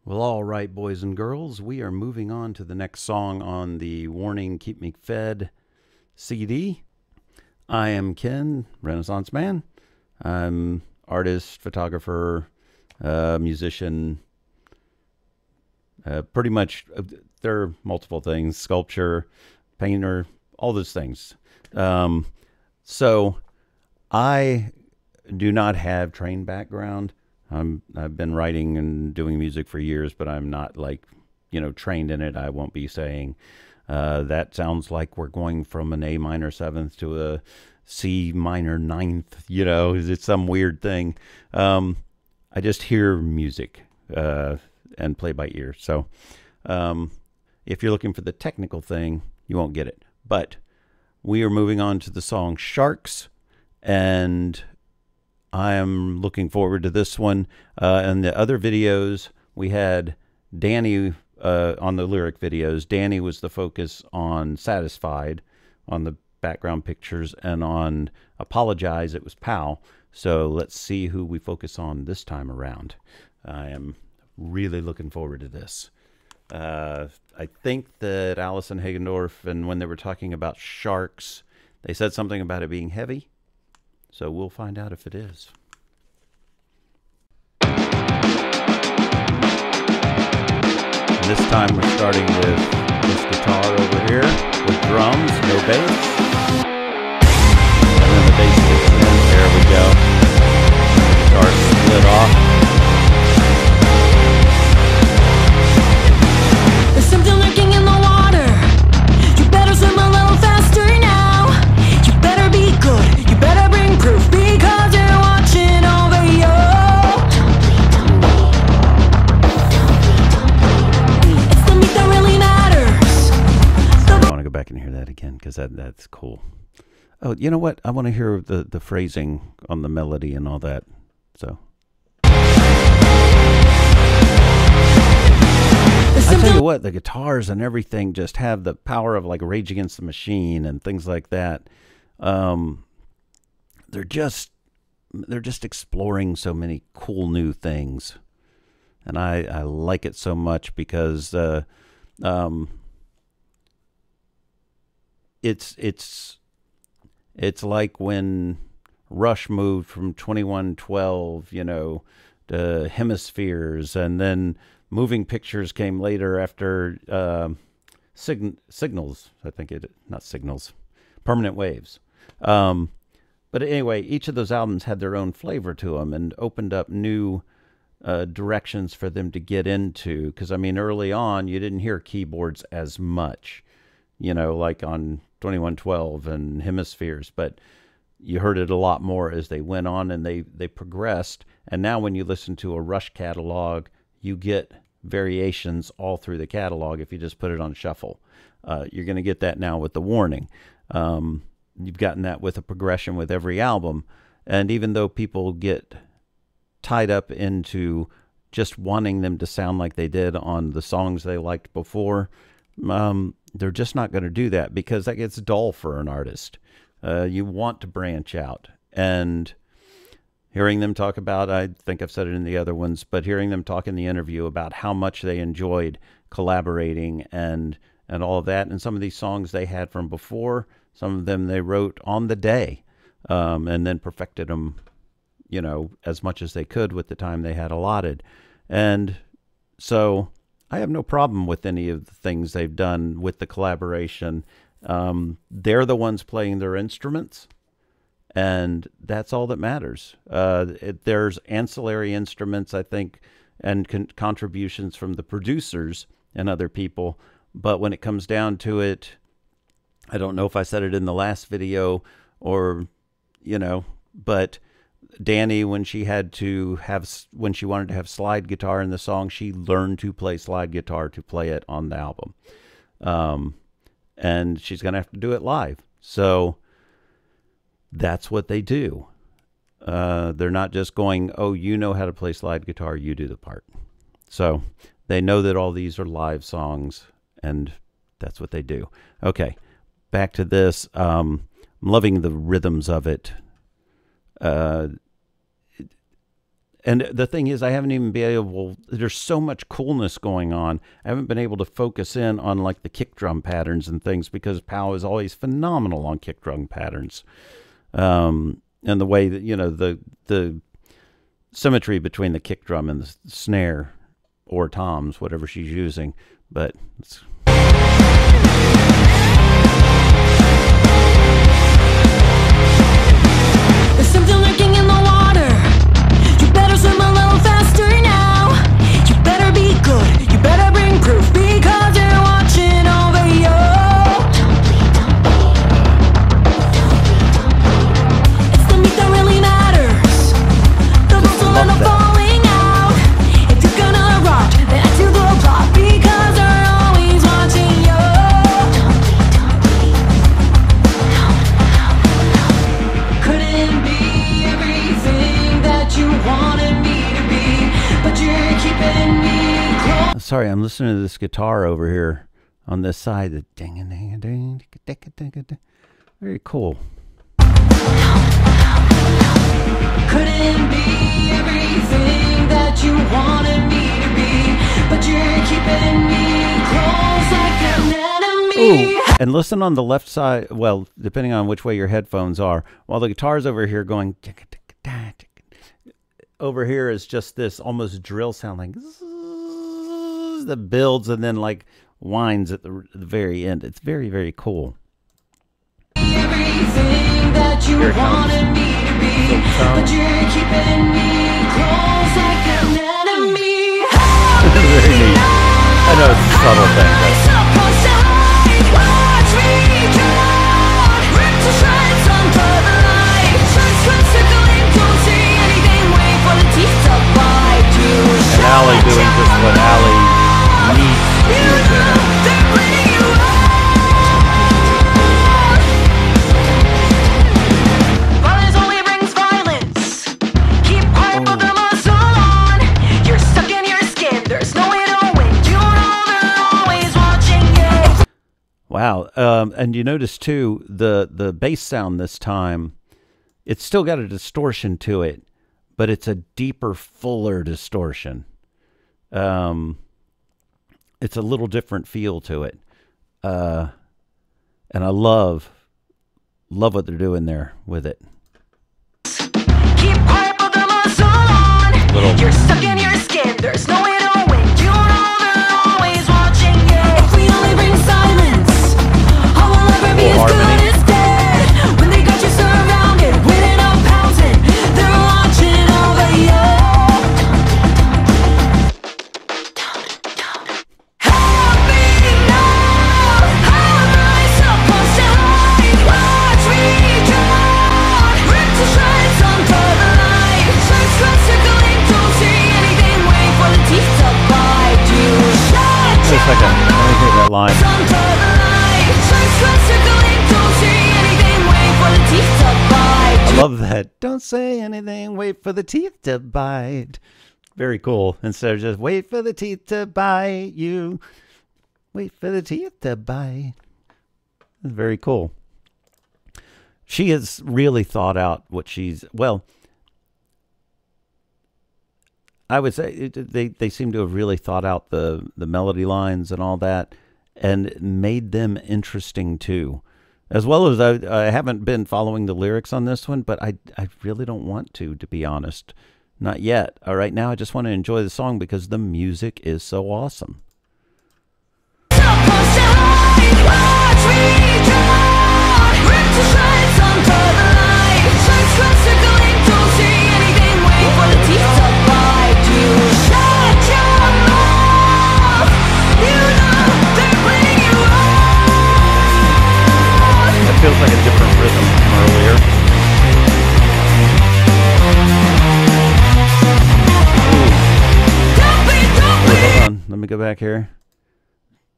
Well, all right, boys and girls, we are moving on to the next song on the Warning Keep Me Fed CD. I am Ken, Renaissance Man. I'm artist, photographer, musician, pretty much, there are multiple things, sculpture, painter, all those things. So I do not have trained background. I've been writing and doing music for years, but I'm not trained in it. I won't be saying that sounds like we're going from an A minor seventh to a C minor ninth. It's some weird thing. I just hear music and play by ear. So if you're looking for the technical thing, you won't get it. But we are moving on to the song Sharks, and I am looking forward to this one. And the other videos, we had Danny on the lyric videos. Danny was the focus on Satisfied on the background pictures, and on Apologize, it was Pal. So let's see who we focus on this time around. I am really looking forward to this. I think that Allison Hagendorf, and when they were talking about Sharks, they said something about it being heavy. So we'll find out if it is. This time we're starting with this guitar over here with drums, no bass. And then the bass kicks in. There we go. Guitar split off. There's something lurking in the water. You better swim a little faster now. You better be good. You better bring proof because they're watching over you. It's the meat that really matters. I want to go back and hear that again because that's cool. Oh, you know what? I want to hear the phrasing on the melody and all that. So I tell you what, the guitars and everything just have the power of like Rage Against the Machine and things like that. They're just exploring so many cool new things, and I like it so much because it's like when Rush moved from 2112, to Hemispheres, and then Moving Pictures came later after Signals. I think not Signals, Permanent Waves. But anyway, each of those albums had their own flavor to them and opened up new directions for them to get into. Because, early on, you didn't hear keyboards as much, like on 2112 and Hemispheres. But you heard it a lot more as they went on and they progressed. And now when you listen to a Rush catalog, you get variations all through the catalog if you just put it on shuffle. You're going to get that now with The Warning. You've gotten that with a progression with every album. And even though people get tied up into just wanting them to sound like they did on the songs they liked before, they're just not going to do that because that gets dull for an artist. You want to branch out. And hearing them talk about, I think I've said it in the other ones, but hearing them talk in the interview about how much they enjoyed collaborating and all of that. And some of these songs they had from before, some of them they wrote on the day, and then perfected them, as much as they could with the time they had allotted. And so I have no problem with any of the things they've done with the collaboration. They're the ones playing their instruments, and that's all that matters. There's ancillary instruments, I think, and contributions from the producers and other people. But when it comes down to it, I don't know if I said it in the last video or, but Danny, when she wanted to have slide guitar in the song, she learned to play slide guitar to play it on the album. And she's going to have to do it live. So that's what they do. They're not just going, oh, you know how to play slide guitar, you do the part. So they know that all these are live songs, and that's what they do. Okay, back to this. I'm loving the rhythms of it. And the thing is, I haven't even been able, there's so much coolness going on. I haven't been able to focus in on like the kick drum patterns and things because Pal is always phenomenal on kick drum patterns. And the way that, you know, the symmetry between the kick drum and the snare or toms, whatever she's using. But it's... There's something lurking in the water. You better swim a little faster now. You better be good. You better bring proof because they're watching over you. It's the meat that really matters. The boats will end up falling out. If you're gonna rock, then act to the rock because they're always watching you. Couldn't be everything that you wanted me to be, but you're keeping me close. Sorry, I'm listening to this guitar over here on this side. The ding a ding a ding, ding. Very cool. Couldn't be everything that you wanted me to be, but you're keeping me close like an enemy. Ooh, and listen on the left side, well, depending on which way your headphones are, while the guitar's over here going, over here is just this almost drill sound like that builds and then like winds at the very end. It's very, very cool. Everything that you wanted me to be, but you're keeping me close like an enemy. Very neat. I know it's a subtle thing, but watch me drown, ripped to shreds under the light. Shreds circling, don't see anything. Wait for the teeth to bite you. and Allie doing just what Allie needs to do there. They're bringing you up. Violence only brings violence. Keep quiet, put the muzzle on. You're stuck in your skin. There's no way to win. You know they're always watching you. Wow. And you notice too, the bass sound this time, it's still got a distortion to it, but it's a deeper, fuller distortion. It's a little different feel to it. And I love what they're doing there with it. Keep quiet, put the muzzle on. Little- You're stuck in your skin. There's no way to win. You know they're always watching you. If we only bring silence, all will ever be as Harmony. good as dead. When they got you surrounded, winning up pouncing, they're watching over you. Help me now. How am I supposed to hide? Watch me drown, ripped to shreds under the light. Shreds circling, don't see anything. Wait for the teeth to bite you. Shut Wait a second. Let me hear that line. under the light. Shreds circling, don't see anything. Wait for the teeth to bite I you. love that. Don't say anything. Wait for the teeth to bite. Very cool. Instead of just wait for the teeth to bite you. Wait for the teeth to bite. It's very cool. She has really thought out what she's, well, I would say they seem to have really thought out the melody lines and all that and made them interesting too. As well as I haven't been following the lyrics on this one, but I really don't want to be honest. Not yet. All right, now I just want to enjoy the song because the music is so awesome. Supposed to hide. Watch me drown, ripped to shreds under the light. Shreds circling, don't see anything. Wait for the teeth to bite you. Shut your mouth. You know they're bringing you up. That feels like a different rhythm from earlier. Wait, hold on. Let me go back here.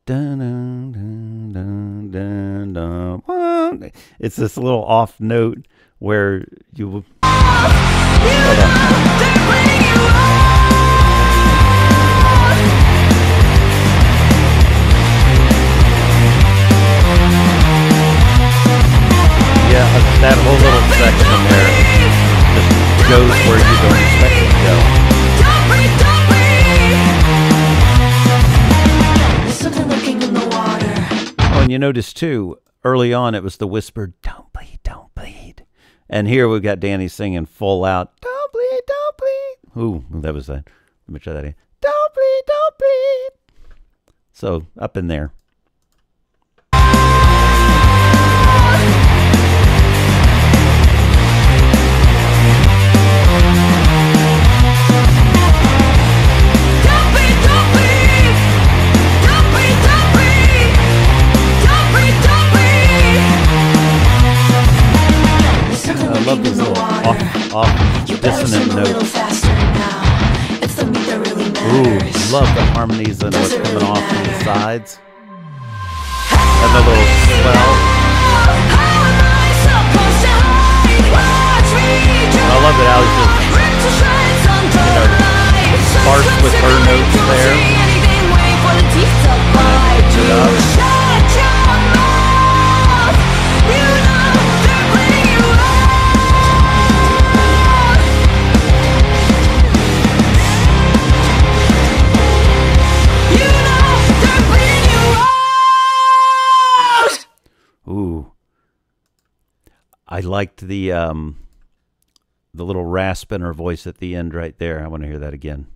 Dun, dun, dun, dun, dun, dun, dun. It's this little off note where you will. Hold on. Yeah, that whole little section there just goes where you don't expect it to go. you notice too, early on it was the whispered, "Don't bleed, don't bleed," and here we've got Danny singing full out, "Don't bleed, don't bleed." Ooh, that was that. Let me try that again. Don't bleed, don't bleed. So up in there. I love these little off dissonant notes. Ooh, love the harmonies and what's coming off from the sides. And the little swell. I love that Ali's just, sparse with her notes there. It up. Ooh, I liked the little rasp in her voice at the end right there. I want to hear that again.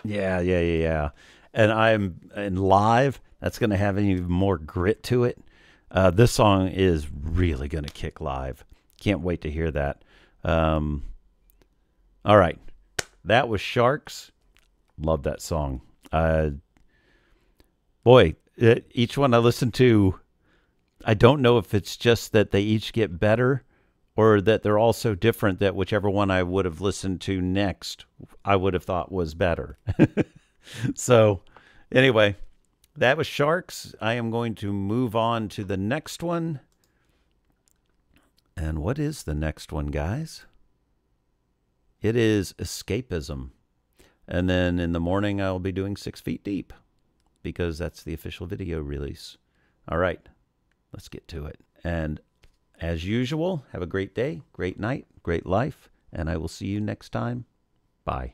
Yeah. And I'm in live. That's going to have even more grit to it. This song is really going to kick live. Can't wait to hear that. All right. That was Sharks. Love that song. Each one I listen to, I don't know if it's just that they each get better or that they're all so different that whichever one I would have listened to next, I would have thought was better. So anyway, that was Sharks. I am going to move on to the next one. And what is the next one, guys? It is Escapism. And then in the morning, I'll be doing 6 Feet Deep because that's the official video release. All right, let's get to it. And as usual, have a great day, great night, great life, and I will see you next time. Bye.